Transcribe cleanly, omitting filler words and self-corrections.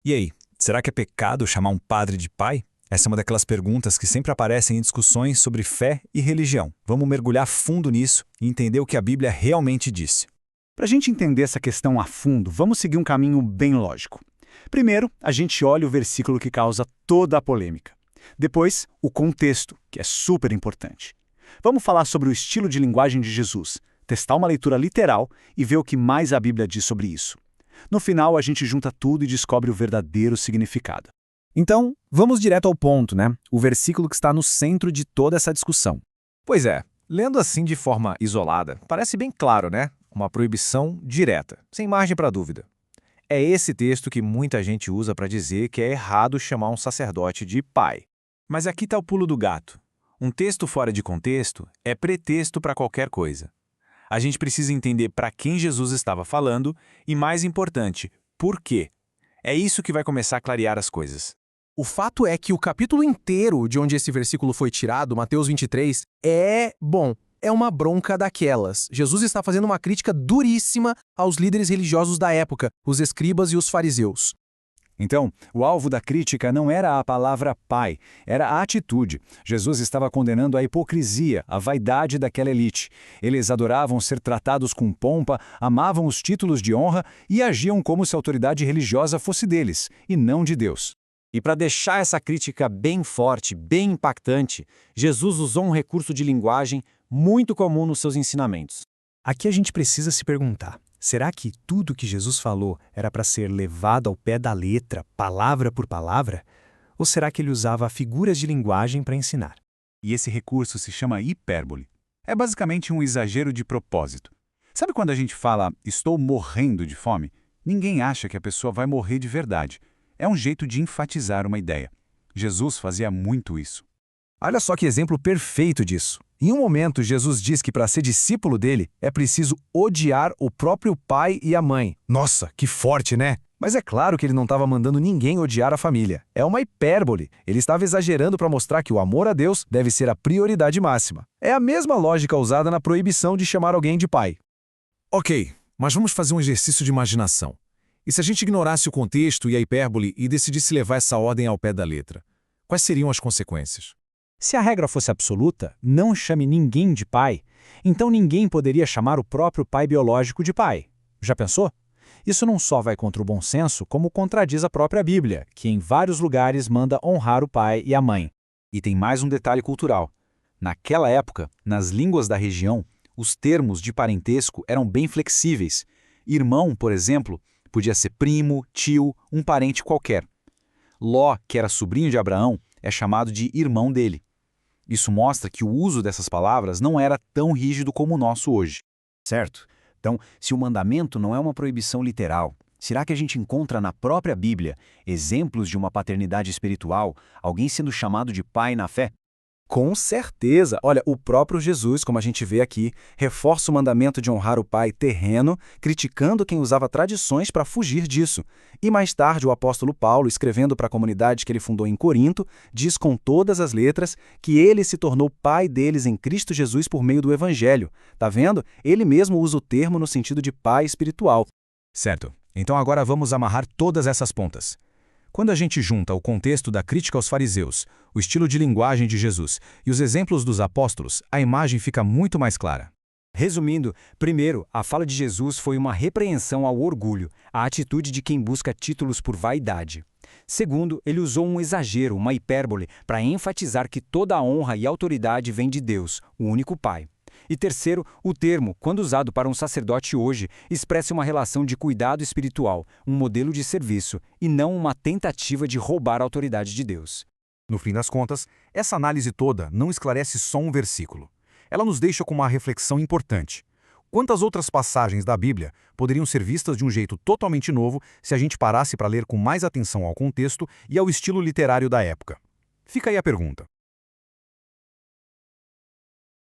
E aí, será que é pecado chamar um padre de pai? Essa é uma daquelas perguntas que sempre aparecem em discussões sobre fé e religião. Vamos mergulhar fundo nisso e entender o que a Bíblia realmente disse. Para a gente entender essa questão a fundo, vamos seguir um caminho bem lógico. Primeiro, a gente olha o versículo que causa toda a polêmica. Depois, o contexto, que é super importante. Vamos falar sobre o estilo de linguagem de Jesus, testar uma leitura literal e ver o que mais a Bíblia diz sobre isso. No final, a gente junta tudo e descobre o verdadeiro significado. Então, vamos direto ao ponto, né? O versículo que está no centro de toda essa discussão. Pois é, lendo assim de forma isolada, parece bem claro, né? Uma proibição direta, sem margem para dúvida. É esse texto que muita gente usa para dizer que é errado chamar um sacerdote de pai. Mas aqui está o pulo do gato. Um texto fora de contexto é pretexto para qualquer coisa. A gente precisa entender para quem Jesus estava falando e, mais importante, por quê. É isso que vai começar a clarear as coisas. O fato é que o capítulo inteiro de onde esse versículo foi tirado, Mateus 23, é uma bronca daquelas. Jesus está fazendo uma crítica duríssima aos líderes religiosos da época, os escribas e os fariseus. Então, o alvo da crítica não era a palavra pai, era a atitude. Jesus estava condenando a hipocrisia, a vaidade daquela elite. Eles adoravam ser tratados com pompa, amavam os títulos de honra e agiam como se a autoridade religiosa fosse deles, e não de Deus. E para deixar essa crítica bem forte, bem impactante, Jesus usou um recurso de linguagem muito comum nos seus ensinamentos. Aqui a gente precisa se perguntar, será que tudo que Jesus falou era para ser levado ao pé da letra, palavra por palavra? Ou será que ele usava figuras de linguagem para ensinar? E esse recurso se chama hipérbole. É basicamente um exagero de propósito. Sabe quando a gente fala, estou morrendo de fome? Ninguém acha que a pessoa vai morrer de verdade. É um jeito de enfatizar uma ideia. Jesus fazia muito isso. Olha só que exemplo perfeito disso. Em um momento, Jesus diz que para ser discípulo dele, é preciso odiar o próprio pai e a mãe. Nossa, que forte, né? Mas é claro que ele não estava mandando ninguém odiar a família. É uma hipérbole. Ele estava exagerando para mostrar que o amor a Deus deve ser a prioridade máxima. É a mesma lógica usada na proibição de chamar alguém de pai. Ok, mas vamos fazer um exercício de imaginação. E se a gente ignorasse o contexto e a hipérbole e decidisse levar essa ordem ao pé da letra? Quais seriam as consequências? Se a regra fosse absoluta, não chame ninguém de pai, então ninguém poderia chamar o próprio pai biológico de pai. Já pensou? Isso não só vai contra o bom senso, como contradiz a própria Bíblia, que em vários lugares manda honrar o pai e a mãe. E tem mais um detalhe cultural. Naquela época, nas línguas da região, os termos de parentesco eram bem flexíveis. Irmão, por exemplo, podia ser primo, tio, um parente qualquer. Ló, que era sobrinho de Abraão, é chamado de irmão dele. Isso mostra que o uso dessas palavras não era tão rígido como o nosso hoje. Certo? Então, se o mandamento não é uma proibição literal, será que a gente encontra na própria Bíblia exemplos de uma paternidade espiritual, alguém sendo chamado de pai na fé? Com certeza! Olha, o próprio Jesus, como a gente vê aqui, reforça o mandamento de honrar o pai terreno, criticando quem usava tradições para fugir disso. E mais tarde, o apóstolo Paulo, escrevendo para a comunidade que ele fundou em Corinto, diz com todas as letras que ele se tornou pai deles em Cristo Jesus por meio do Evangelho. Tá vendo? Ele mesmo usa o termo no sentido de pai espiritual. Certo. Então agora vamos amarrar todas essas pontas. Quando a gente junta o contexto da crítica aos fariseus, o estilo de linguagem de Jesus e os exemplos dos apóstolos, a imagem fica muito mais clara. Resumindo, primeiro, a fala de Jesus foi uma repreensão ao orgulho, a atitude de quem busca títulos por vaidade. Segundo, ele usou um exagero, uma hipérbole, para enfatizar que toda a honra e autoridade vem de Deus, o único Pai. E terceiro, o termo, quando usado para um sacerdote hoje, expressa uma relação de cuidado espiritual, um modelo de serviço, e não uma tentativa de roubar a autoridade de Deus. No fim das contas, essa análise toda não esclarece só um versículo. Ela nos deixa com uma reflexão importante. Quantas outras passagens da Bíblia poderiam ser vistas de um jeito totalmente novo se a gente parasse para ler com mais atenção ao contexto e ao estilo literário da época? Fica aí a pergunta.